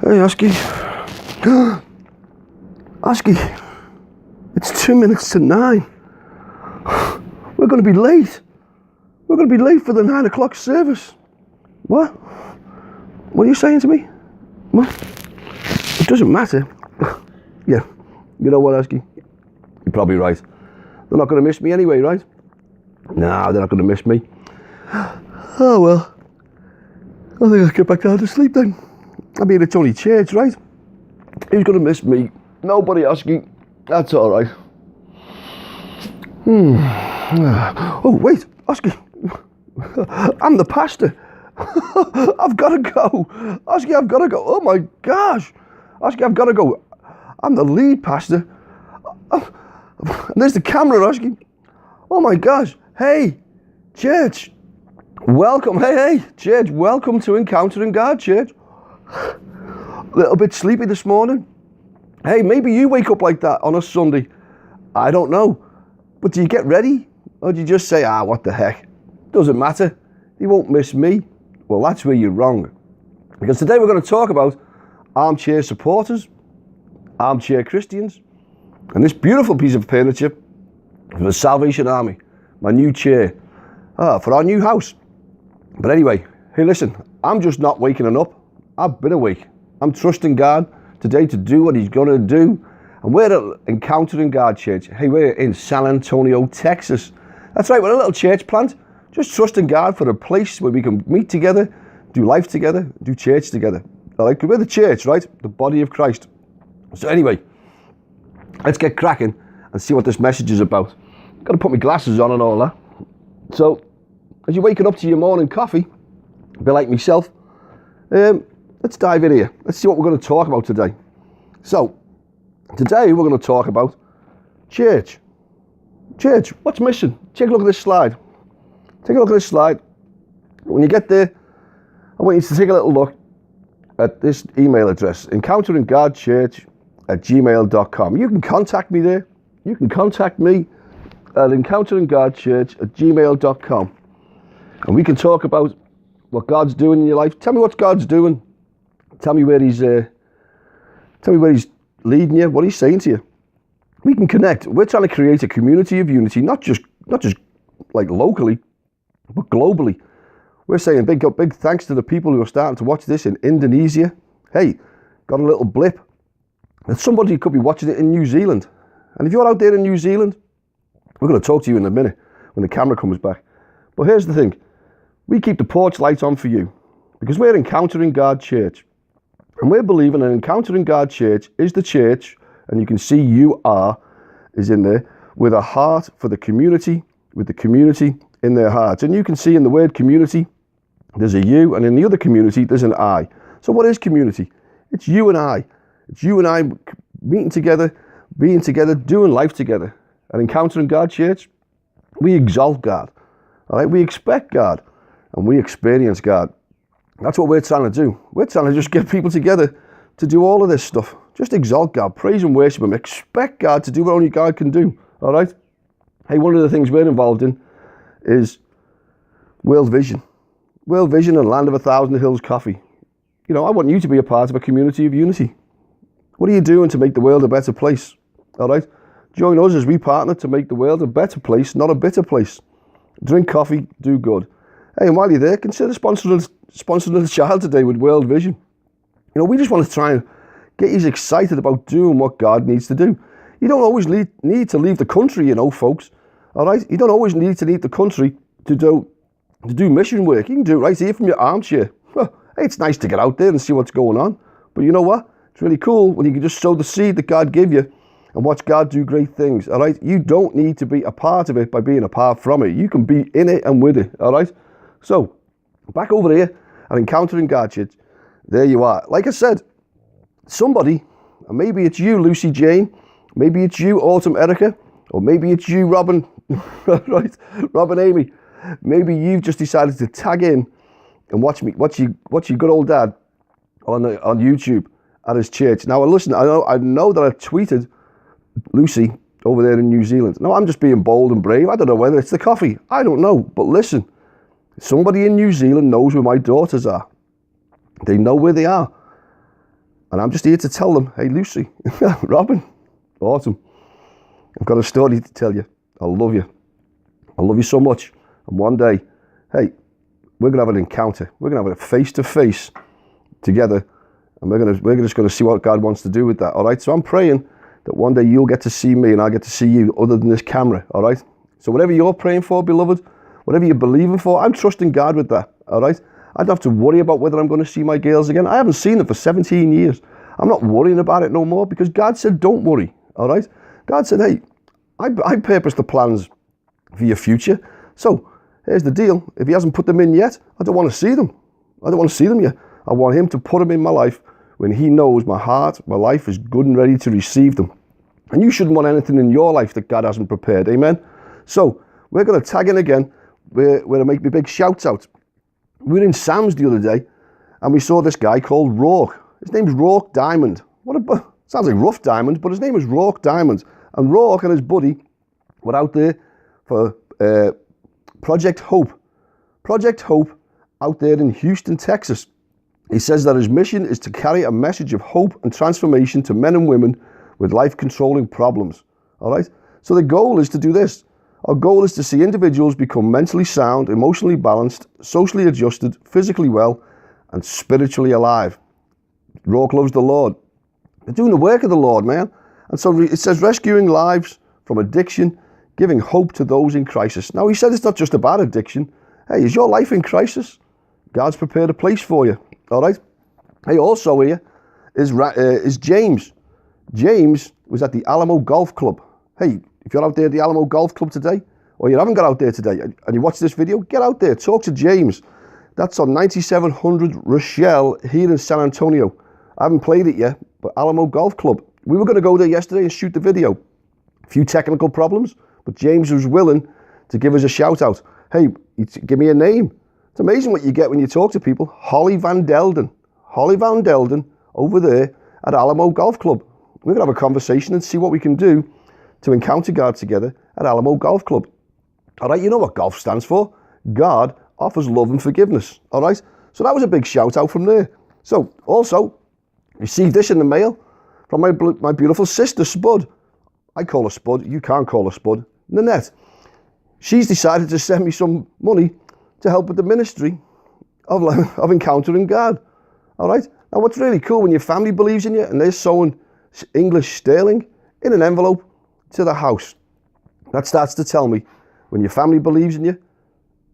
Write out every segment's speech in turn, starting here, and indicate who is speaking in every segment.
Speaker 1: Hey, Oski. Oski, it's 2 minutes to 9. We're going to be late. We're going to be late for the 9 o'clock service. What? What are you saying to me? What? It doesn't matter. Yeah, you know what, Oski? You're probably right. They're not going to miss me anyway, right? Nah, they're not going to miss me. Oh, well. I think I'll get back down to sleep then. I mean, it's only church, right? Who's going to miss me? Nobody, Oski. That's all right. Oh, wait, Oski. I'm the pastor. I've got to go. Oski, I've got to go. Oh, my gosh. Oski, I've got to go. I'm the lead pastor. And there's the camera, Oski. Oh, my gosh. Hey, church. Welcome. Hey, church. Welcome to Encountering God, church. A little bit sleepy this morning. Hey, maybe you wake up like that on a Sunday. I don't know. But do you get ready? Or do you just say, what the heck? Doesn't matter. He won't miss me. Well, that's where you're wrong. Because today we're going to talk about armchair supporters, armchair Christians, and this beautiful piece of furniture for the Salvation Army, my new chair, for our new house. But anyway, hey, listen, I'm just not waking up. I've been awake. I'm trusting God today to do what he's going to do. And we're at Encountering God Church. Hey, we're in San Antonio, Texas. That's right, we're a little church plant. Just trusting God for a place where we can meet together, do life together, do church together. Like, we're the church, right? The body of Christ. So anyway, let's get cracking and see what this message is about. Got to put my glasses on and all that. So, as you're waking up to your morning coffee, a bit like myself, let's dive in here. Let's see what we're going to talk about today. So, today we're going to talk about church. Church, what's missing? Take a look at this slide. Take a look at this slide. When you get there, I want you to take a little look at this email address, encounteringgodchurch@gmail.com. You can contact me there. You can contact me at encounteringgodchurch@gmail.com. And we can talk about what God's doing in your life. Tell me what God's doing. Tell me where he's leading you, what he's saying to you. We can connect. We're trying to create a community of unity, not just like locally, but globally. We're saying big thanks to the people who are starting to watch this in Indonesia. Hey, got a little blip. And somebody could be watching it in New Zealand. And if you're out there in New Zealand, we're going to talk to you in a minute when the camera comes back. But here's the thing. We keep the porch lights on for you because we're Encountering God Church. And we're believing that Encountering God Church is the church, and you can see is in there, with a heart for the community, with the community in their hearts. And you can see in the word community, there's a you, and in the other community, there's an I. So what is community? It's you and I. It's you and I meeting together, being together, doing life together. At Encountering God Church, we exalt God. All right, we expect God, and we experience God. That's what we're trying to do. We're trying to just get people together to do all of this stuff. Just exalt God, praise and worship him. Expect God to do what only God can do. All right? Hey, one of the things we're involved in is World Vision. World Vision and Land of 1,000 Hills Coffee. You know, I want you to be a part of a community of unity. What are you doing to make the world a better place? All right? Join us as we partner to make the world a better place, not a bitter place. Drink coffee, do good. Hey, and while you're there, consider sponsoring a child today with World Vision. You know, we just want to try and get you excited about doing what God needs to do. You don't always need to leave the country, you know, folks. All right? You don't always need to leave the country to do mission work. You can do it right here from your armchair. Hey, it's nice to get out there and see what's going on. But you know what? It's really cool when you can just sow the seed that God gave you and watch God do great things. All right? You don't need to be a part of it by being apart from it. You can be in it and with it. All right? So, back over here at Encountering God Church, there you are. Like I said, somebody, and maybe it's you, Lucy Jane, maybe it's you, Autumn Erica, or maybe it's you, Robin, right? Robin Amy. Maybe you've just decided to tag in and watch your good old dad on YouTube at his church. Now, listen, I know that I tweeted Lucy over there in New Zealand. No, I'm just being bold and brave. I don't know whether it's the coffee. I don't know. But listen, somebody in New Zealand knows where my daughters are. They know where they are. And I'm just here to tell them, hey, Lucy, Robin, awesome. I've got a story to tell you. I love you. I love you so much. And one day, hey, we're going to have an encounter. We're going to have a face-to-face together. And we're just going to see what God wants to do with that, all right? So I'm praying that one day you'll get to see me and I'll get to see you other than this camera, all right? So whatever you're praying for, beloved, whatever you're believing for, I'm trusting God with that, all right? I don't have to worry about whether I'm going to see my girls again. I haven't seen them for 17 years. I'm not worrying about it no more because God said, don't worry, all right? God said, hey, I purpose the plans for your future. So here's the deal. If he hasn't put them in yet, I don't want to see them. I don't want to see them yet. I want him to put them in my life when he knows my heart, my life is good and ready to receive them. And you shouldn't want anything in your life that God hasn't prepared. Amen? So we're going to tag in again. We're going to make me big shouts out. We were in Sam's the other day and we saw this guy called Rourke. His name's Rourke Diamond. Sounds like Rough Diamond, but his name is Rourke Diamond. And Rourke and his buddy were out there for Project Hope. Project Hope out there in Houston, Texas. He says that his mission is to carry a message of hope and transformation to men and women with life-controlling problems. All right? So the goal is to do this. Our goal is to see individuals become mentally sound, emotionally balanced, socially adjusted, physically well, and spiritually alive. Rourke loves the Lord. They're doing the work of the Lord, man. And so it says rescuing lives from addiction, giving hope to those in crisis. Now, he said it's not just about addiction. Hey, is your life in crisis? God's prepared a place for you. All right? Hey, also here is James. James was at the Alamo Golf Club. Hey, if you're out there at the Alamo Golf Club today, or you haven't got out there today, and you watch this video, get out there, talk to James. That's on 9700 Rochelle here in San Antonio. I haven't played it yet, but Alamo Golf Club. We were going to go there yesterday and shoot the video. A few technical problems, but James was willing to give us a shout out. Hey, give me a name. It's amazing what you get when you talk to people. Holly Van Delden. Holly Van Delden over there at Alamo Golf Club. We're going to have a conversation and see what we can do to encounter God together at Alamo Golf Club. All right, you know what golf stands for. God offers love and forgiveness. All right, so that was a big shout out from there. So also, received this in the mail from my beautiful sister, Spud. I call her Spud. You can't call her Spud. Nanette. She's decided to send me some money to help with the ministry of encountering God. All right? Now, what's really cool when your family believes in you and they're sewing English sterling in an envelope to the house. That starts to tell me when your family believes in you,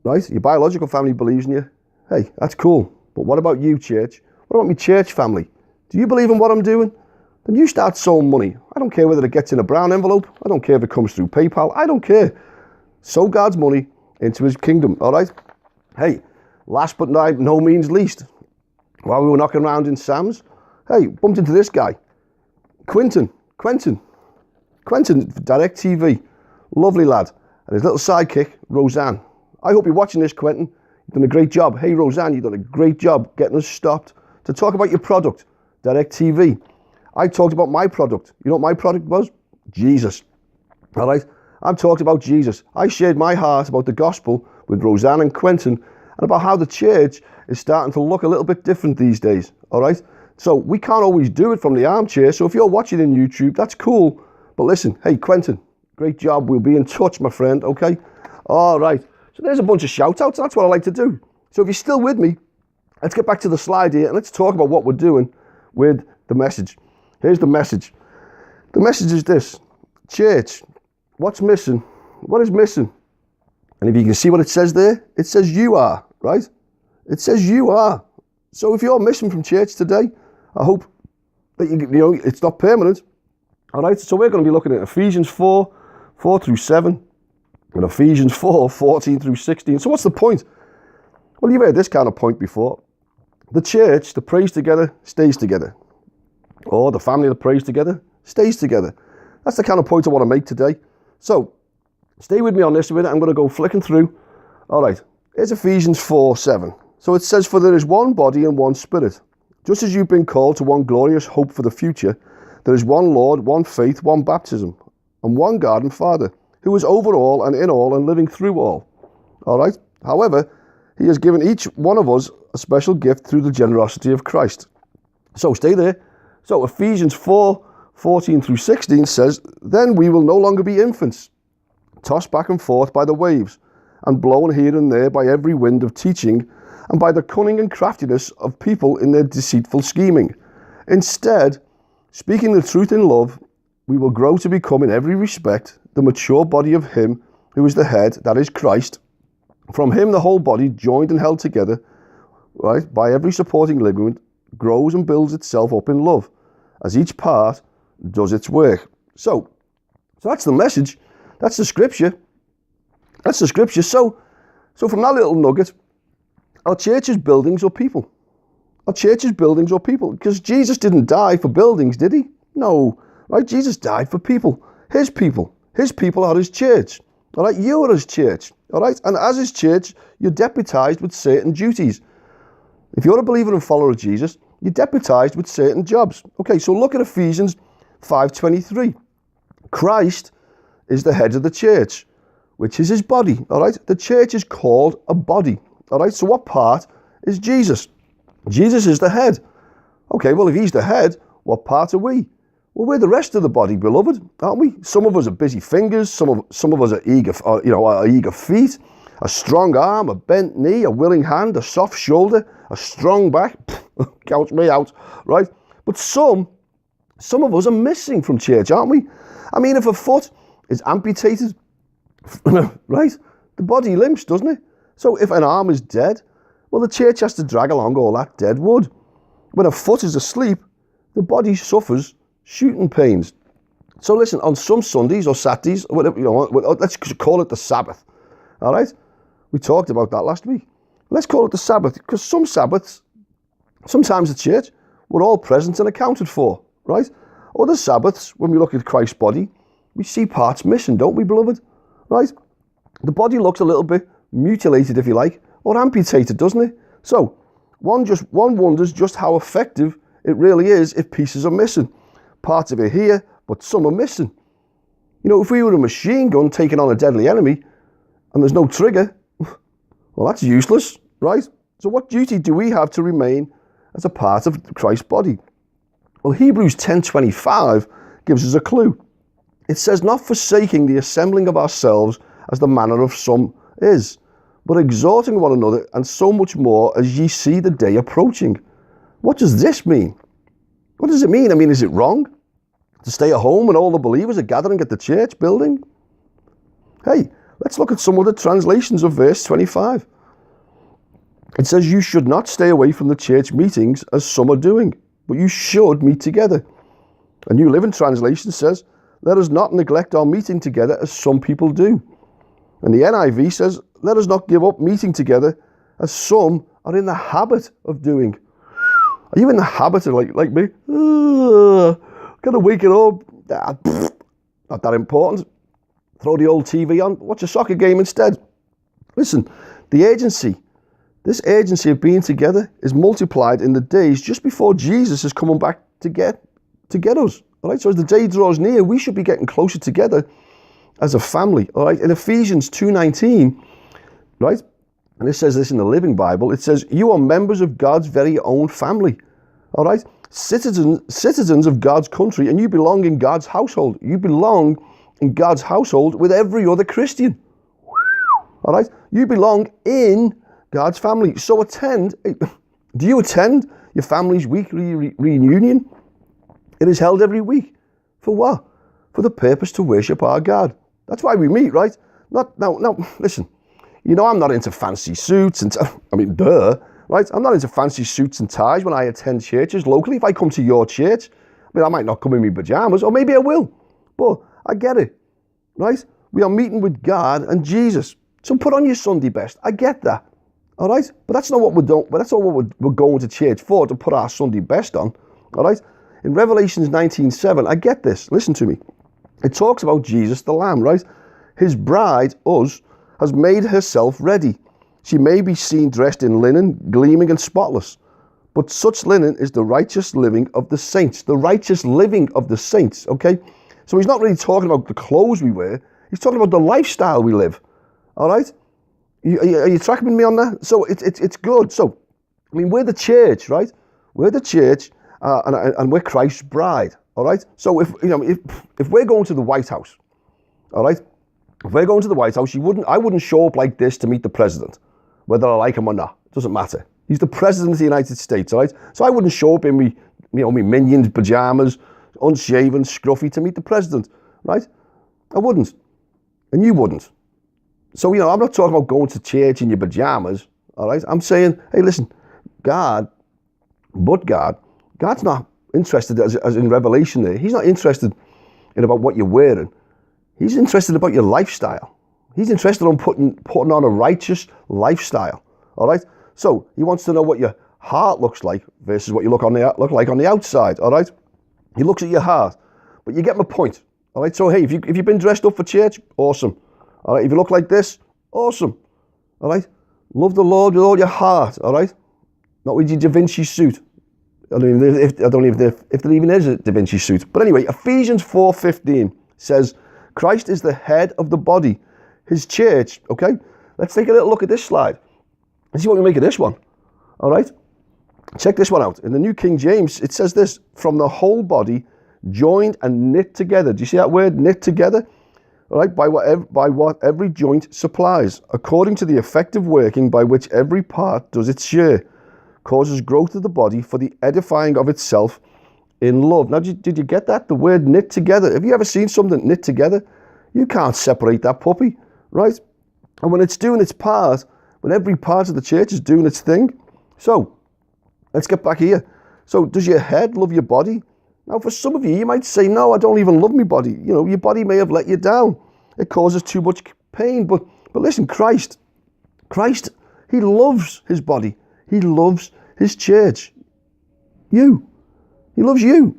Speaker 1: right? Your biological family believes in you. Hey, that's cool. But what about you, church? What about my church family? Do you believe in what I'm doing? Then you start sowing money. I don't care whether it gets in a brown envelope. I don't care if it comes through PayPal. I don't care. Sow God's money into his kingdom, all right? Hey, last but no means least, while we were knocking around in Sam's, hey, bumped into this guy, Quentin, Direct TV, lovely lad, and his little sidekick, Roseanne. I hope you're watching this, Quentin. You've done a great job. Hey, Roseanne, you've done a great job getting us stopped to talk about your product, Direct TV. I talked about my product. You know what my product was? Jesus. All right? I've talked about Jesus. I shared my heart about the gospel with Roseanne and Quentin and about how the church is starting to look a little bit different these days. All right? So we can't always do it from the armchair. So if you're watching in YouTube, that's cool. But listen, hey, Quentin, great job. We'll be in touch, my friend. Okay? All right. So there's a bunch of shout outs. That's what I like to do. So if you're still with me, let's get back to the slide here and let's talk about what we're doing with the message. Here's the message. The message is this. Church, what's missing? What is missing? And if you can see what it says there, it says you are, right? It says you are. So if you're missing from church today, I hope that you know it's not permanent. All right, so we're going to be looking at Ephesians 4 through 7, and Ephesians 4, 14 through 16. So what's the point? Well, you've heard this kind of point before. The church that prays together stays together. Or the family that prays together stays together. That's the kind of point I want to make today. So, stay with me on this a minute. I'm going to go flicking through. All right, here's Ephesians 4:7. So it says, "For there is one body and one spirit. Just as you've been called to one glorious hope for the future, there is one Lord, one faith, one baptism, and one God and Father, who is over all and in all and living through all." All right? However, he has given each one of us a special gift through the generosity of Christ. So stay there. So Ephesians 4:14 through 16 says, "Then we will no longer be infants, tossed back and forth by the waves, and blown here and there by every wind of teaching, and by the cunning and craftiness of people in their deceitful scheming. Instead, speaking the truth in love, we will grow to become in every respect the mature body of him who is the head, that is Christ. From him the whole body, joined and held together, right, by every supporting ligament, grows and builds itself up in love, as each part does its work." So that's the message. That's the scripture. That's the scripture. So from that little nugget, our churches, buildings, or people? Our churches, buildings, or people? Because Jesus didn't die for buildings, did he? No. Right? Jesus died for people. His people. His people are his church. All right? You are his church. All right? And as his church, you're deputized with certain duties. If you're a believer and follower of Jesus, you're deputized with certain jobs. Okay, so look at Ephesians 5:23. Christ is the head of the church, which is his body. All right? The church is called a body. All right? So what part is Jesus? Jesus is the head. Okay, well, if he's the head, what part are we? Well, we're the rest of the body, beloved, aren't we? Some of us are busy fingers. Some of us are eager feet, a strong arm, a bent knee, a willing hand, a soft shoulder, a strong back. Count me out, right? But some of us are missing from church, aren't we? I mean, if a foot is amputated, right, the body limps, doesn't it? So if an arm is dead, well, the church has to drag along all that dead wood. When a foot is asleep, the body suffers shooting pains. So listen, on some Sundays or Saturdays, whatever, let's call it the Sabbath. All right? We talked about that last week. Let's call it the Sabbath, because some Sabbaths, sometimes at church, we're all present and accounted for, right? Other Sabbaths, when we look at Christ's body, we see parts missing, don't we, beloved? Right? The body looks a little bit mutilated, if you like, or amputated, doesn't it? So one wonders just how effective it really is if pieces are missing. Parts of it here, but some are missing. You know, if we were a machine gun taking on a deadly enemy and there's no trigger, well, that's useless, right? So what duty do we have to remain as a part of Christ's body? Well, Hebrews 10:25 gives us a clue. It says, "Not forsaking the assembling of ourselves as the manner of some is, but exhorting one another, and so much more as ye see the day approaching." What does this mean? What does it mean? I mean, is it wrong to stay at home when all the believers are gathering at the church building? Hey, let's look at some of the translations of verse 25. It says, "You should not stay away from the church meetings as some are doing, but you should meet together." A New Living Translation says, "Let us not neglect our meeting together as some people do." And the NIV says, "Let us not give up meeting together as some are in the habit of doing." Are you in the habit of, like me? Gotta wake it up. Not that important. Throw the old TV on. Watch a soccer game instead. Listen, this urgency of being together is multiplied in the days just before Jesus is coming back to get us. All right. So as the day draws near, we should be getting closer together as a family. All right. In Ephesians 2:19, right, and it says this in the Living Bible. It says, "You are members of God's very own family." All right. Citizens of God's country, and you belong in God's household. You belong in God's household with every other Christian. All right. You belong in God's family. So attend. Do you attend your family's weekly reunion? It is held every week. For what? For the purpose to worship our God. That's why we meet, right? Now, listen. You know, I'm not into fancy suits and, right? I'm not into fancy suits and ties when I attend churches locally. If I come to your church, I might not come in my pajamas, or maybe I will. But I get it, right? We are meeting with God and Jesus. So put on your Sunday best. I get that, all right? But that's not what we're doing. But that's not what we're going to church for, to put our Sunday best on, all right? In Revelations 19:7, I get this. Listen to me. It talks about Jesus the Lamb, right? His bride, us, has made herself ready. She may be seen dressed in linen, gleaming and spotless. But such linen is the righteous living of the saints. The righteous living of the saints, okay? So he's not really talking about the clothes we wear. He's talking about the lifestyle we live, all right? Are you tracking me on that? So it's good. So, I mean, we're the church, right? We're the church, and we're Christ's bride. All right. So if we're going to the White House, all right, if we're going to the White House, I wouldn't show up like this to meet the president, whether I like him or not. It doesn't matter. He's the president of the United States. All right. So I wouldn't show up in me Minions pajamas, unshaven, scruffy to meet the president. Right. I wouldn't, and you wouldn't. So I'm not talking about going to church in your pajamas. All right. I'm saying, hey, listen, God's not interested as in Revelation there. He's not interested in about what you're wearing. He's interested about your lifestyle. He's interested in putting on a righteous lifestyle. All right. So he wants to know what your heart looks like versus what you look like on the outside. All right. He looks at your heart, but you get my point. All right. So hey, if you've been dressed up for church, awesome. All right. If you look like this, awesome. All right. Love the Lord with all your heart. All right. Not with your Da Vinci suit. I don't know if there even is a Da Vinci suit. But anyway, Ephesians 4:15 says, Christ is the head of the body, his church. Okay, let's take a little look at this slide and see what we make of this one. All right, check this one out. In the New King James, it says this: from the whole body, joined and knit together. Do you see that word, knit together? All right, by what every joint supplies, according to the effective working by which every part does its share, causes growth of the body for the edifying of itself in love. Now, did you get that? The word knit together. Have you ever seen something knit together? You can't separate that puppy, right? And when it's doing its part, when every part of the church is doing its thing. So, let's get back here. So, does your head love your body? Now, for some of you, you might say, no, I don't even love my body. Your body may have let you down. It causes too much pain. But listen, Christ, he loves his body. He loves his church. You. He loves you.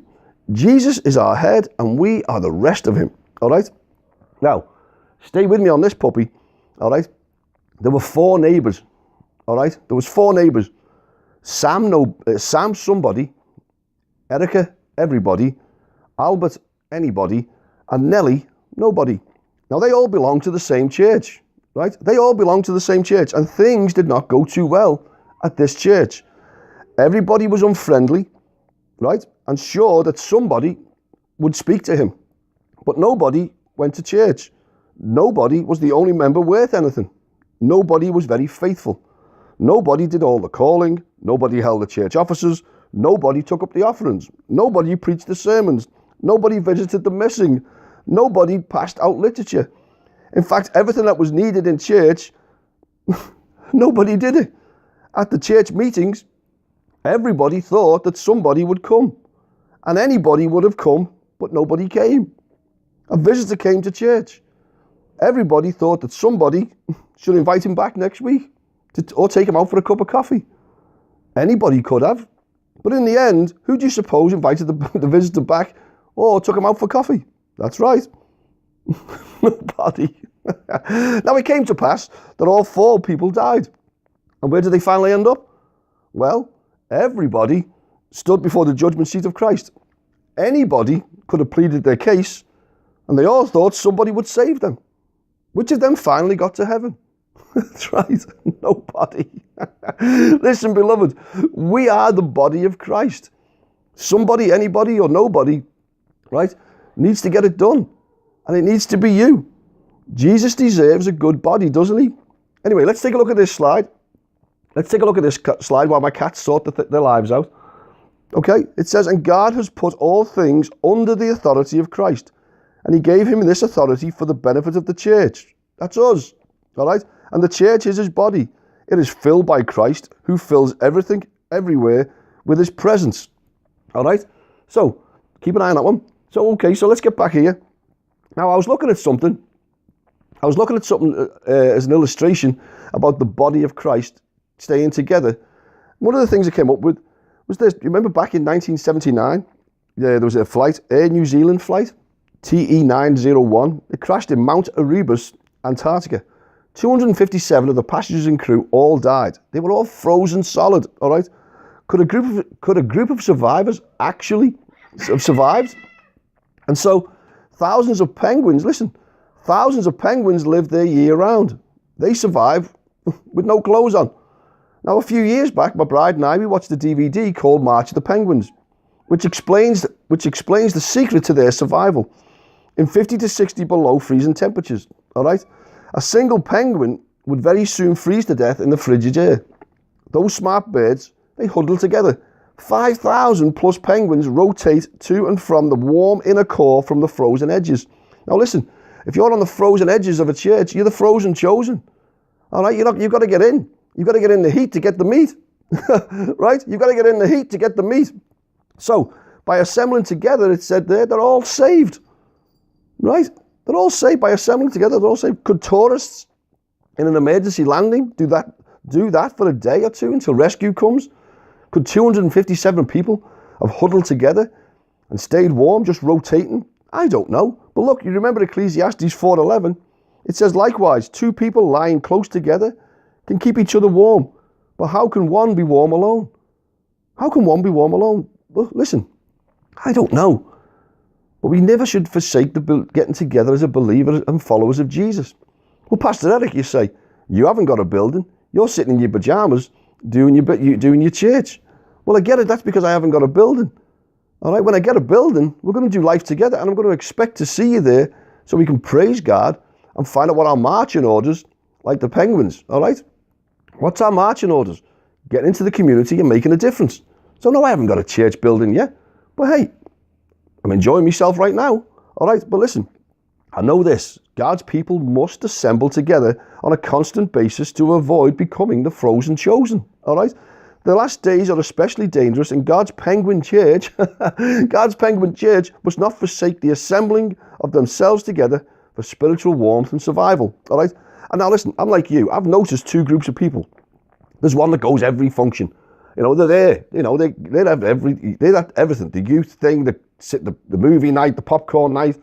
Speaker 1: Jesus is our head and we are the rest of him. All right? Now, stay with me on this puppy. All right? There were 4 neighbours. All right? There was 4 neighbours. Sam somebody, Erica everybody, Albert anybody, and Nellie nobody. Now, they all belong to the same church. Right? They all belong to the same church, and things did not go too well at this church. Everybody was unfriendly, right? And sure that somebody would speak to him. But nobody went to church. Nobody was the only member worth anything. Nobody was very faithful. Nobody did all the calling. Nobody held the church offices. Nobody took up the offerings. Nobody preached the sermons. Nobody visited the missing. Nobody passed out literature. In fact, everything that was needed in church, nobody did it. At the church meetings, everybody thought that somebody would come. And anybody would have come, but nobody came. A visitor came to church. Everybody thought that somebody should invite him back next week or take him out for a cup of coffee. Anybody could have. But in the end, who do you suppose invited the visitor back or took him out for coffee? That's right. Nobody. Now, it came to pass that all 4 people died. And where did they finally end up? Well, everybody stood before the judgment seat of Christ. Anybody could have pleaded their case, and they all thought somebody would save them. Which of them finally got to heaven? That's right, nobody. Listen, beloved, we are the body of Christ. Somebody, anybody, or nobody, right, needs to get it done. And it needs to be you. Jesus deserves a good body, doesn't he? Anyway, let's take a look at this slide. Let's take a look at this slide while my cats sort their lives out. Okay, it says, and God has put all things under the authority of Christ, and he gave him this authority for the benefit of the church. That's us, all right? And the church is his body. It is filled by Christ, who fills everything, everywhere, with his presence. All right? So, keep an eye on that one. So, okay, so let's get back here. Now, I was looking at something as an illustration about the body of Christ staying together. One of the things I came up with was this. You remember back in 1979, there was a flight, Air New Zealand flight, TE901. It crashed in Mount Erebus, Antarctica. 257 of the passengers and crew all died. They were all frozen solid, all right? Could a group of survivors actually have survived? And so thousands of penguins live there year round. They survive with no clothes on. Now, a few years back, my bride and I, we watched a DVD called March of the Penguins. which explains the secret to their survival in 50 to 60 below freezing temperatures. All right, a single penguin would very soon freeze to death in the frigid air. Those smart birds, they huddle together. 5,000 plus penguins rotate to and from the warm inner core from the frozen edges. Now listen, if you're on the frozen edges of a church, you're the frozen chosen. All right, you've got to get in. You've got to get in the heat to get the meat. Right? You've got to get in the heat to get the meat. So, by assembling together, it said there, they're all saved. Right? They're all saved by assembling together. They're all saved. Could tourists in an emergency landing do that for a day or two until rescue comes? Could 257 people have huddled together and stayed warm, just rotating? I don't know. But look, you remember Ecclesiastes 4:11? It says, likewise, two people lying close together can keep each other warm. But how can one be warm alone? How can one be warm alone? Well, listen, I don't know. But we never should forsake getting together as a believer and followers of Jesus. Well, Pastor Eric, you say, you haven't got a building. You're sitting in your pajamas doing your church. Well, I get it. That's because I haven't got a building. All right, when I get a building, we're going to do life together, and I'm going to expect to see you there so we can praise God and find out what our marching orders, like the Penguins, all right? What's our marching orders? Getting into the community and making a difference. So no, I haven't got a church building yet, but hey, I'm enjoying myself right now, all right? But listen, I know this, God's people must assemble together on a constant basis to avoid becoming the frozen chosen, all right? The last days are especially dangerous, and God's Penguin Church, must not forsake the assembling of themselves together for spiritual warmth and survival, all right? And now listen, I'm like you. I've noticed two groups of people. There's one that goes every function. You know, they're there. You know, they have everything. The youth thing, the movie night, the popcorn night,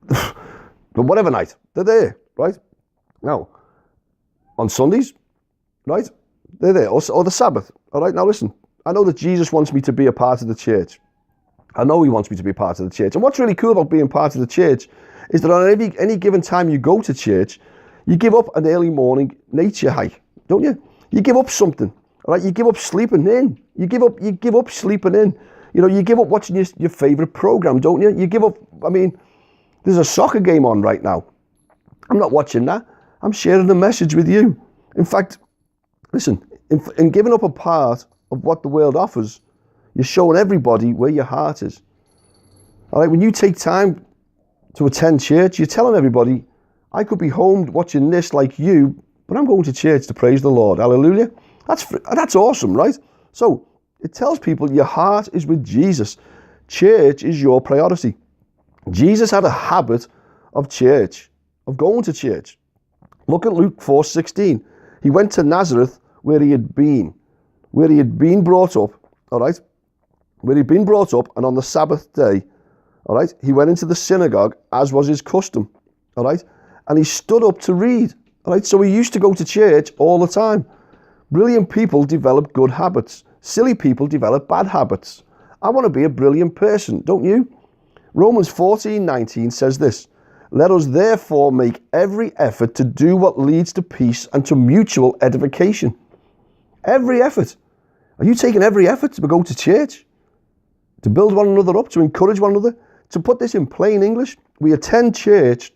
Speaker 1: the whatever night. They're there, right? Now, on Sundays, right? They're there. Or the Sabbath, all right? Now listen, I know that Jesus wants me to be a part of the church. I know he wants me to be a part of the church. And what's really cool about being part of the church is that on any given time you go to church, you give up an early morning nature hike, don't you? You give up something, all right? You give up sleeping in. You give up sleeping in. You know, you give up watching your favourite programme, don't you? You give up, I mean, there's a soccer game on right now. I'm not watching that. I'm sharing the message with you. In fact, listen, in giving up a part of what the world offers, you're showing everybody where your heart is. All right, when you take time to attend church, you're telling everybody, I could be home watching this like you, but I'm going to church to praise the Lord. Hallelujah. That's awesome, right? So it tells people your heart is with Jesus. Church is your priority. Jesus had a habit of church, of going to church. Look at Luke 4:16. He went to Nazareth where he had been brought up, all right? Where he'd been brought up, and on the Sabbath day, all right, he went into the synagogue as was his custom, all right? And he stood up to read, all right? So he used to go to church all the time. Brilliant people develop good habits. Silly people develop bad habits. I want to be a brilliant person, don't you? Romans 14:19 says this, let us therefore make every effort to do what leads to peace and to mutual edification. Every effort. Are you taking every effort to go to church? To build one another up, to encourage one another? To put this in plain English, we attend church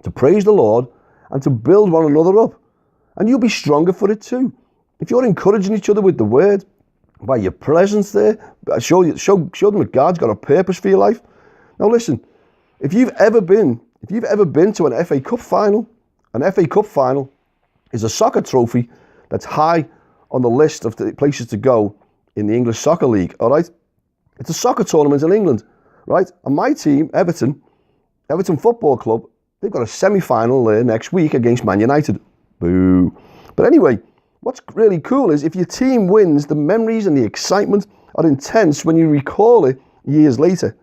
Speaker 1: to praise the Lord and to build one another up. And you'll be stronger for it too. If you're encouraging each other with the word, by your presence there, show them that God's got a purpose for your life. Now listen, if you've ever been to an FA Cup final, an FA Cup final is a soccer trophy that's high on the list of the places to go in the English Soccer League, all right? It's a soccer tournament in England, right? And my team, Everton Football Club, they've got a semi-final there next week against Man United. Boo. But anyway, what's really cool is if your team wins, the memories and the excitement are intense when you recall it years later.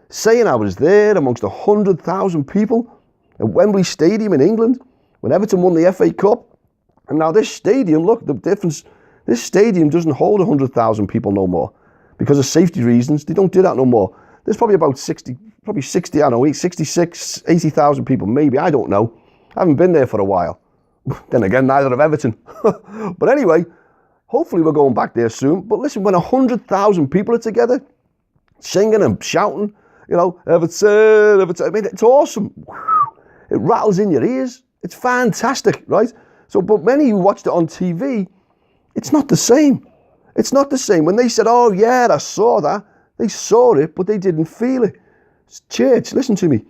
Speaker 1: Saying I was there amongst 100,000 people at Wembley Stadium in England when Everton won the FA Cup. And now this stadium, look, the difference, this stadium doesn't hold 100,000 people no more. Because of safety reasons, they don't do that no more. There's probably about 60, I don't know, 66, 80,000 people, maybe, I don't know. I haven't been there for a while. Then again, neither have Everton. But anyway, hopefully we're going back there soon. But listen, when 100,000 people are together, singing and shouting, Everton. I mean, it's awesome. It rattles in your ears. It's fantastic, right? So, but many who watched it on TV, it's not the same. It's not the same. When they said, oh yeah, I saw that, they saw it, but they didn't feel it. Church, listen to me.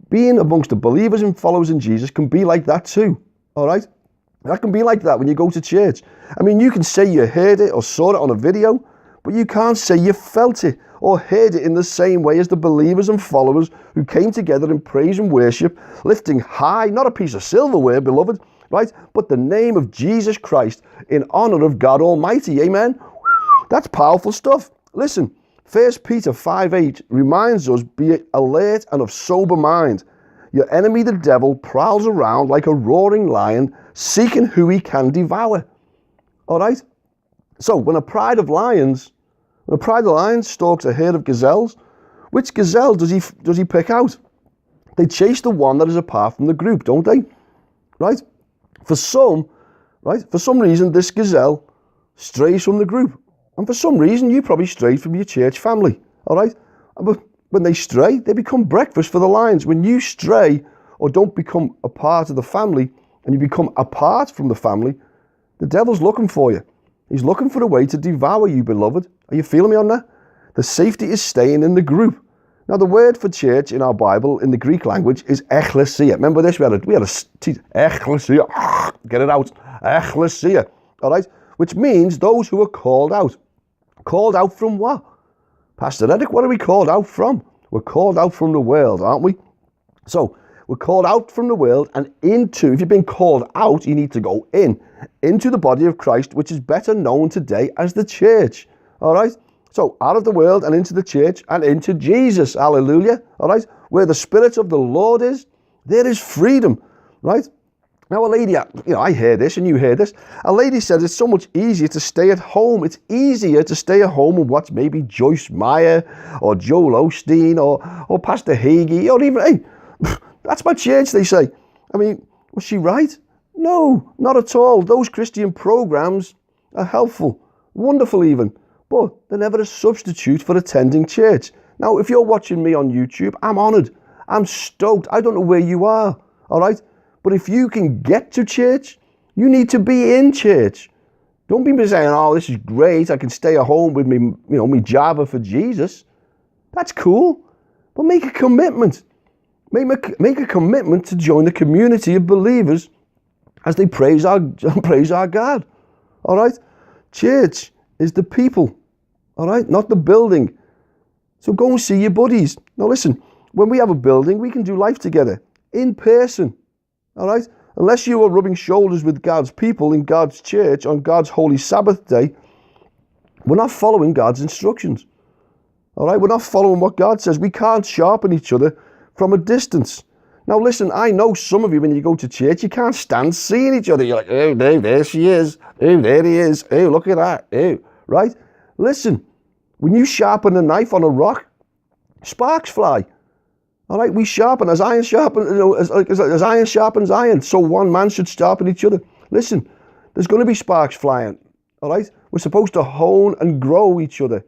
Speaker 1: Being amongst the believers and followers in Jesus can be like that too, all right? That can be like that when you go to church. I mean, you can say you heard it or saw it on a video, but you can't say you felt it or heard it in the same way as the believers and followers who came together in praise and worship, lifting high, not a piece of silverware, beloved, right? But the name of Jesus Christ in honor of God Almighty, amen? That's powerful stuff. Listen, 1 Peter 5:8 reminds us, be alert and of sober mind. Your enemy, the devil, prowls around like a roaring lion, seeking who he can devour. All right? So when a pride of lions stalks a herd of gazelles, which gazelle does he pick out? They chase the one that is apart from the group, don't they? Right? For some reason, this gazelle strays from the group. And for some reason, you probably strayed from your church family. All right? But when they stray, they become breakfast for the lions. When you stray or don't become a part of the family and you become apart from the family, the devil's looking for you. He's looking for a way to devour you, beloved. Are you feeling me on that? The safety is staying in the group. Now, the word for church in our Bible, in the Greek language, is ekklesia. Remember this? We had ekklesia. Get it out. Ekklesia. All right? Which means those who are called out. Called out from what? Pastor Eric, what are we called out from? We're called out from the world, aren't we? So, we're called out from the world and into, if you've been called out, you need to go into the body of Christ, which is better known today as the church. All right? So, out of the world and into the church and into Jesus. Hallelujah. All right? Where the Spirit of the Lord is, there is freedom. Right? Now, a lady, I hear this and you hear this. A lady says it's so much easier to stay at home. It's easier to stay at home and watch maybe Joyce Meyer or Joel Osteen or Pastor Hagee or even, hey, that's my church, they say. I mean, was she right? No, not at all. Those Christian programs are helpful, wonderful even, but they're never a substitute for attending church. Now, if you're watching me on YouTube, I'm honored. I'm stoked. I don't know where you are, all right? But if you can get to church, you need to be in church. Don't be saying, oh, this is great. I can stay at home with me, me Java for Jesus. That's cool. But make a commitment. Make a commitment to join the community of believers as they praise our God. All right? Church is the people. All right? Not the building. So go and see your buddies. Now listen, when we have a building, we can do life together in person. All right? Unless you are rubbing shoulders with God's people in God's church on God's holy Sabbath day, we're not following God's instructions. All right? We're not following what God says. We can't sharpen each other from a distance. Now listen, I know some of you when you go to church, you can't stand seeing each other. You're like, oh, there she is. Oh, there he is. Oh, look at that. Oh, right? Listen, when you sharpen a knife on a rock, sparks fly. All right, we sharpen as iron sharpens, as iron sharpens iron. So one man should sharpen each other. Listen, there's going to be sparks flying. All right, we're supposed to hone and grow each other.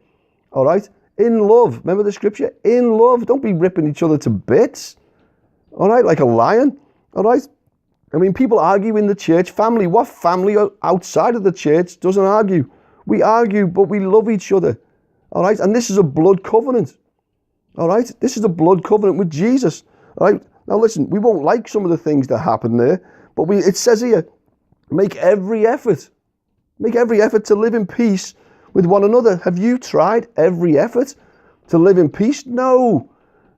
Speaker 1: All right, in love. Remember the scripture? In love. Don't be ripping each other to bits. All right, like a lion. All right. I mean, people argue in the church family. What family outside of the church doesn't argue? We argue, but we love each other. All right, and this is a blood covenant. All right, this is a blood covenant with Jesus. All right, now listen, we won't like some of the things that happen there, but it says here, make every effort to live in peace with one another. Have you tried every effort to live in peace? No,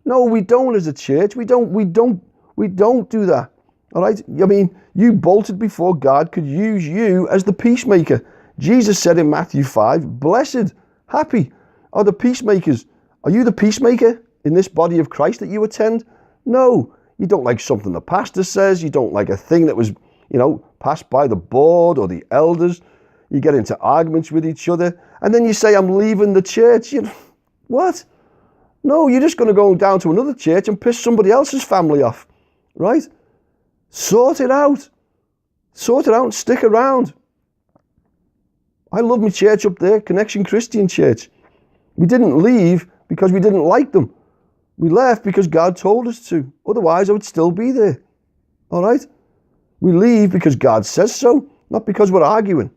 Speaker 1: we don't as a church. We don't do that. All right, I mean, you bolted before God could use you as the peacemaker. Jesus said in Matthew 5, blessed, happy are the peacemakers. Are you the peacemaker in this body of Christ that you attend? No, you don't like something the pastor says. You don't like a thing that was, passed by the board or the elders. You get into arguments with each other. And then you say, I'm leaving the church. What? No, you're just going to go down to another church and piss somebody else's family off. Right? Sort it out. Sort it out and stick around. I love my church up there, Connection Christian Church. We didn't leave because we didn't like them. We left because God told us to. Otherwise, I would still be there. All right? We leave because God says so, not because we're arguing.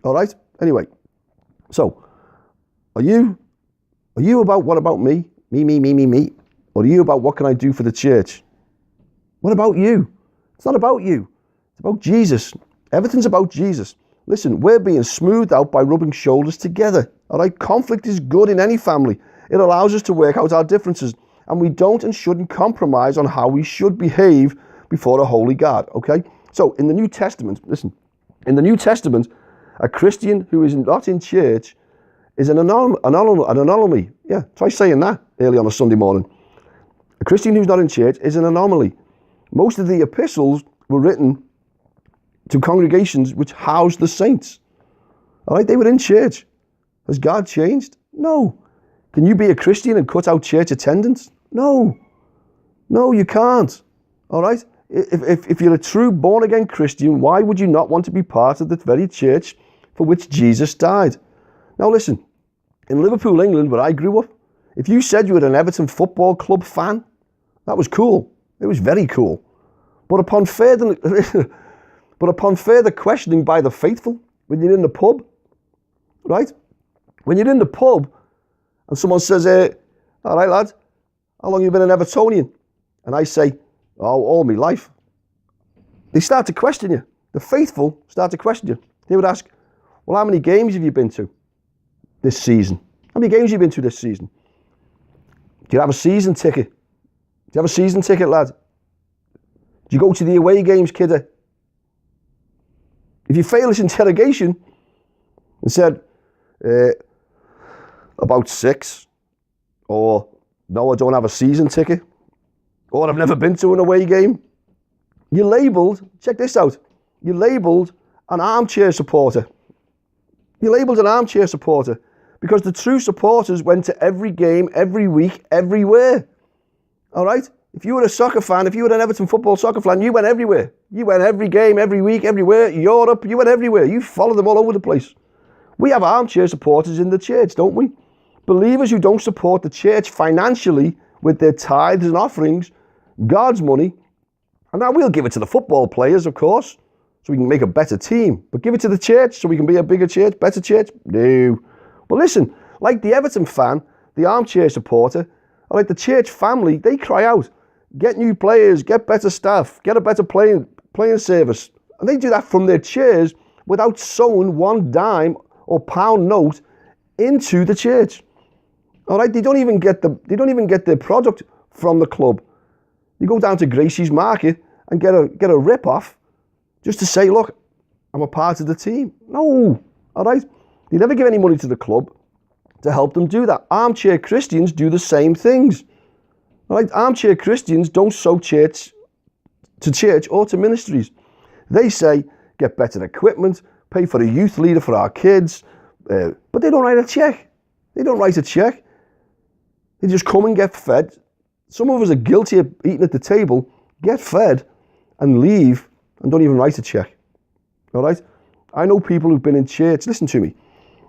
Speaker 1: All right? Anyway, so are you about what about me? Me? Or are you about what can I do for the church? What about you? It's not about you. It's about Jesus. Everything's about Jesus. Listen, we're being smoothed out by rubbing shoulders together. All right? Conflict is good in any family. It allows us to work out our differences, and we don't and shouldn't compromise on how we should behave before a holy God. Okay? So in the New Testament, listen, in the New Testament, a Christian who is not in church is an anomaly. Yeah, try saying that early on a Sunday morning. A Christian who's not in church is an anomaly. Most of the epistles were written to congregations which housed the saints. All right, they were in church. Has God changed? No. Can you be a Christian and cut out church attendance? No. No, you can't. All right? If you're a true born-again Christian, why would you not want to be part of the very church for which Jesus died? Now listen, in Liverpool, England, where I grew up, if you said you were an Everton Football Club fan, that was cool. It was very cool. But upon further questioning by the faithful, when you're in the pub, right? When you're in the pub and someone says, all right, lad, how long have you been an Evertonian? And I say, oh, all my life. They start to question you. The faithful start to question you. They would ask, well, how many games have you been to this season? How many games have you been to this season? Do you have a season ticket? Do you have a season ticket, lad? Do you go to the away games, kidder? If you fail this interrogation and said, about 6, or no, I don't have a season ticket, or I've never been to an away game, you're labelled, check this out, you're labelled an armchair supporter. You're labelled an armchair supporter because the true supporters went to every game, every week, everywhere. All right? If you were a soccer fan, if you were an Everton football soccer fan, you went everywhere. You went every game, every week, everywhere. Europe, you went everywhere. You followed them all over the place. We have armchair supporters in the church, don't we? Believers who don't support the church financially with their tithes and offerings, God's money, and now we'll give it to the football players, of course, so we can make a better team. But give it to the church so we can be a bigger church, better church? No. But listen, like the Everton fan, the armchair supporter, or like the church family, they cry out, get new players, get better staff, get a better playing service. And they do that from their chairs without sowing one dime or pound note into the church. All right, they don't even get their product from the club. You go down to Gracie's Market and get a rip-off just to say, look, I'm a part of the team. No, all right? They never give any money to the club to help them do that. Armchair Christians do the same things. All right? Armchair Christians don't sow church or to ministries. They say, get better equipment, pay for a youth leader for our kids, but they don't write a check. They don't write a check. They just come and get fed. Some of us are guilty of eating at the table, get fed, and leave, and don't even write a check. All right? I know people who've been in church. Listen to me.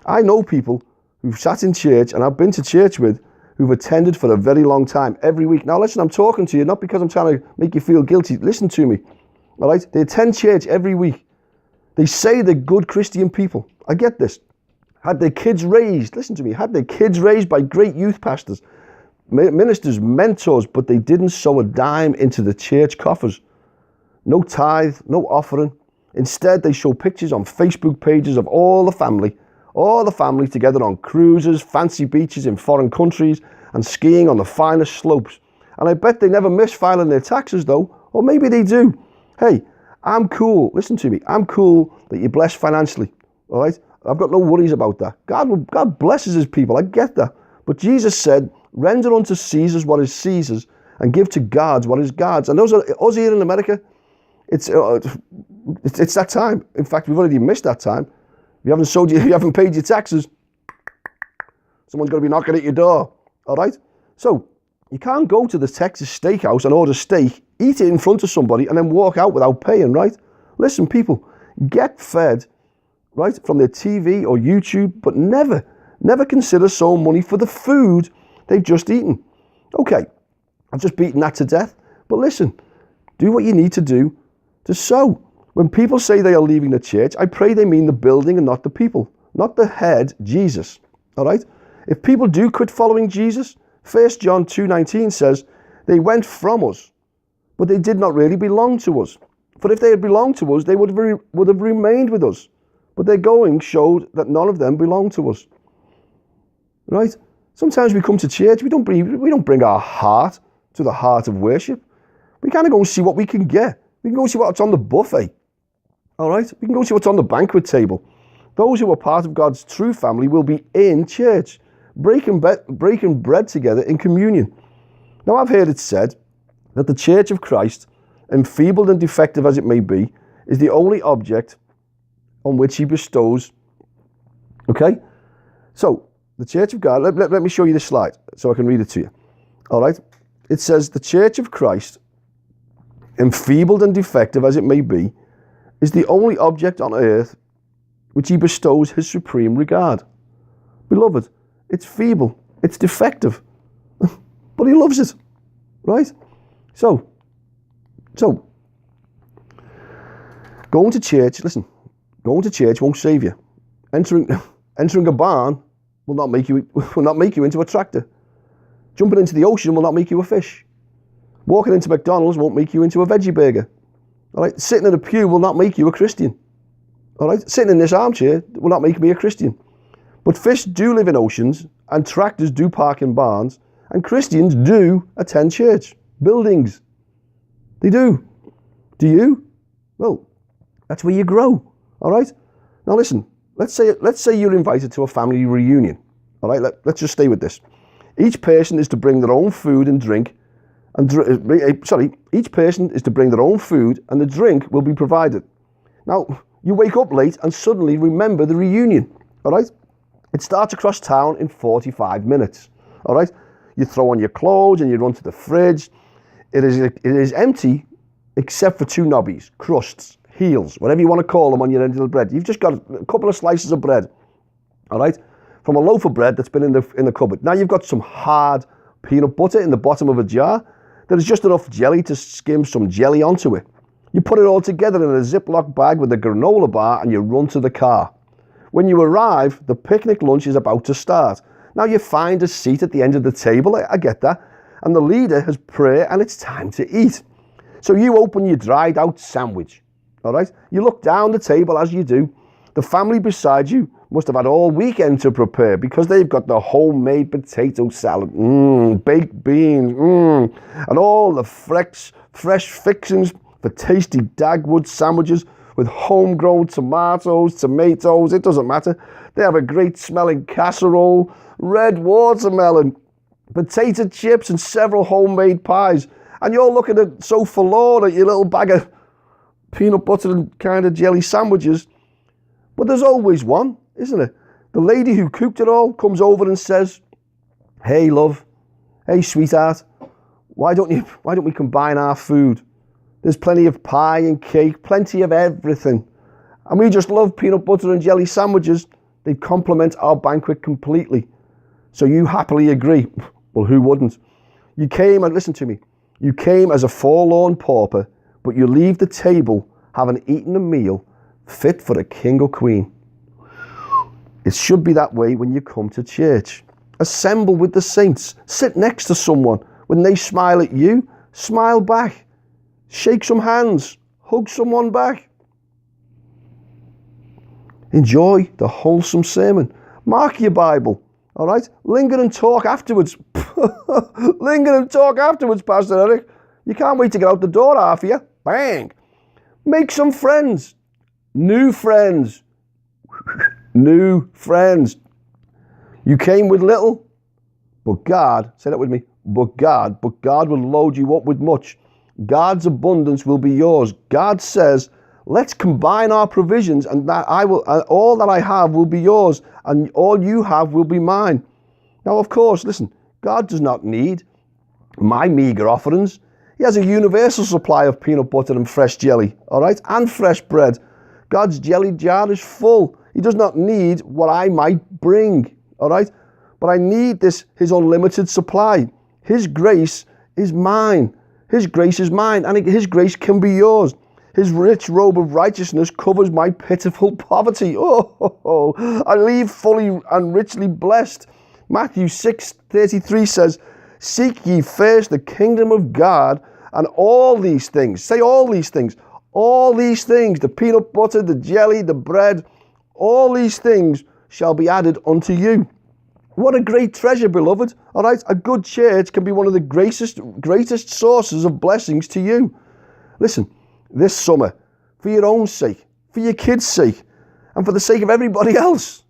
Speaker 1: I know people who've sat in church, and I've been to church with, who've attended for a very long time, every week. Now listen, I'm talking to you, not because I'm trying to make you feel guilty. Listen to me. All right? They attend church every week. They say they're good Christian people. I get this. Had their kids raised, listen to me, had their kids raised by great youth pastors, ministers, mentors, but they didn't sow a dime into the church coffers. No tithe, no offering. Instead, they show pictures on Facebook pages of all the family together on cruises, fancy beaches in foreign countries, and skiing on the finest slopes. And I bet they never miss filing their taxes though, or maybe they do. Hey, I'm cool, listen to me, I'm cool that you're blessed financially, all right? I've got no worries about that. God blesses his people, I get that. But Jesus said, render unto Caesar's what is Caesar's, and give to God's what is God's. And those are us here in America. It's that time. In fact, we've already missed that time. If you haven't paid your taxes, someone's going to be knocking at your door. All right? So you can't go to the Texas steakhouse and order steak, eat it in front of somebody, and then walk out without paying, right? Listen, people, get fed, right, from their TV or YouTube, but never consider sowing money for the food they've just eaten. Okay, I've just beaten that to death. But listen, do what you need to do to sow. When people say they are leaving the church, I pray they mean the building and not the people, not the head, Jesus. All right? If people do quit following Jesus, 1 John 2:19 says, they went from us, but they did not really belong to us. For if they had belonged to us, they would have remained with us. But their going showed that none of them belonged to us. Right? Sometimes we come to church, we don't bring our heart to the heart of worship. We kind of go and see what we can get. We can go see what's on the buffet. All right? We can go see what's on the banquet table. Those who are part of God's true family will be in church, breaking bread together in communion. Now, I've heard it said that the Church of Christ, enfeebled and defective as it may be, is the only object on which he bestows. Okay? So, the Church of God, let me show you this slide so I can read it to you. All right? It says, the Church of Christ, enfeebled and defective as it may be, is the only object on earth which he bestows his supreme regard. Beloved, it's feeble, it's defective, but he loves it, right? So, going to church, listen, going to church won't save you. Entering a barn will not make you into a tractor. Jumping into the ocean will not make you a fish. Walking into McDonald's won't make you into a veggie burger. All right, sitting in a pew will not make you a Christian. All right, sitting in this armchair will not make me a Christian. But fish do live in oceans, and tractors do park in barns, and Christians do attend church buildings. They do. Do you? Well, that's where you grow. All right. Now listen. Let's say you're invited to a family reunion. All right. Let's just stay with this. Each person is to bring their own food and drink. Each person is to bring their own food, and the drink will be provided. Now, you wake up late and suddenly remember the reunion. All right. It starts across town in 45 minutes. All right. You throw on your clothes and you run to the fridge. It is empty except for two knobbies, crusts, heels, whatever you want to call them on your end of the bread. You've just got a couple of slices of bread, all right, from a loaf of bread that's been in the cupboard. Now you've got some hard peanut butter in the bottom of a jar. There's just enough jelly to skim some jelly onto it. You put it all together in a Ziploc bag with a granola bar and you run to the car. When you arrive, the picnic lunch is about to start. Now you find a seat at the end of the table, I get that, and the leader has prayer and it's time to eat. So you open your dried out sandwich, all right? You look down the table as you do. The family beside you must have had all weekend to prepare because they've got the homemade potato salad, baked beans, and all the fresh fixings for tasty Dagwood sandwiches with homegrown tomatoes, it doesn't matter. They have a great smelling casserole, red watermelon, potato chips and several homemade pies. And you're looking at so forlorn at your little bag of peanut butter and kind of jelly sandwiches. But there's always one, isn't it? The lady who cooked it all comes over and says, hey love, hey sweetheart, why don't we combine our food? There's plenty of pie and cake, plenty of everything. And we just love peanut butter and jelly sandwiches. They complement our banquet completely. So you happily agree. Well, who wouldn't? You came, and listen to me, you came as a forlorn pauper, but you leave the table having eaten a meal fit for a king or queen. It should be that way when you come to church. Assemble with the saints. Sit next to someone. When they smile at you, smile back. Shake some hands, hug someone back. Enjoy the wholesome sermon. Mark your Bible, all right? Linger and talk afterwards. Linger and talk afterwards, Pastor Eric. You can't wait to get out the door, half of you. Bang. Make some friends. New friends. New friends. You came with little, but God, say that with me, but God will load you up with much. God's abundance will be yours. God says, let's combine our provisions and that all that I have will be yours and all you have will be mine. Now, of course, listen, God does not need my meager offerings. He has a universal supply of peanut butter and fresh jelly, all right, and fresh bread. God's jelly jar is full. He does not need what I might bring, all right? but I need his unlimited supply. His grace is mine. His grace is mine, and his grace can be yours. His rich robe of righteousness covers my pitiful poverty. I leave fully and richly blessed. Matthew 6:33 says, seek ye first the kingdom of God, and all these things, say all these things, the peanut butter, the jelly, the bread, all these things shall be added unto you. What a great treasure, beloved. All right, a good church can be one of the greatest sources of blessings to you. Listen, this summer, for your own sake, for your kids' sake, and for the sake of everybody else,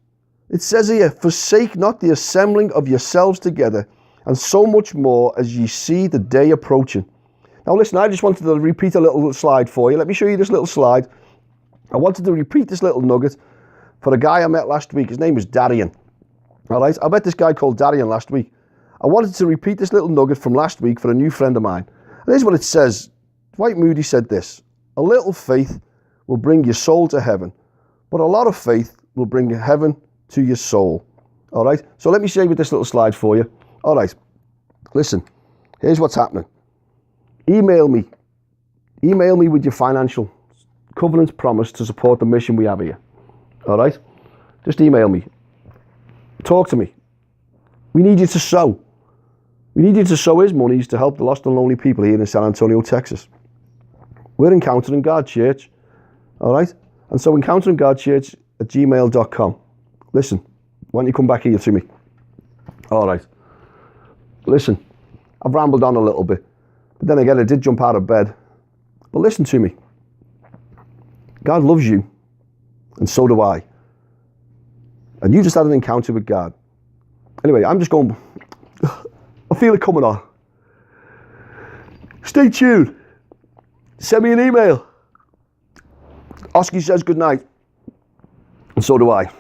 Speaker 1: it says here, forsake not the assembling of yourselves together, and so much more as ye see the day approaching. Now listen, I just wanted to repeat a little slide for you. Let me show you this little slide. I wanted to repeat this little nugget for a guy I met last week. His name was Darian. All right, I met this guy called Darian last week. I wanted to repeat this little nugget from last week for a new friend of mine. And here's what it says. Dwight Moody said this: a little faith will bring your soul to heaven, but a lot of faith will bring heaven to your soul. All right, so let me share with this little slide for you. All right, listen, here's what's happening. Email me with your financial covenant promise to support the mission we have here. All right, just email me. Talk to me. We need you to sow. We need you to sow his monies to help the lost and lonely people here in San Antonio, Texas. We're Encountering God Church. All right? And so encouteringgodchurch@gmail.com. Listen, why don't you come back here to me? All right. Listen, I've rambled on a little bit. But then again, I did jump out of bed. But listen to me. God loves you. And so do I. And you just had an encounter with God. Anyway, I'm just going, I feel it coming on. Stay tuned. Send me an email. Oski says good night. And so do I.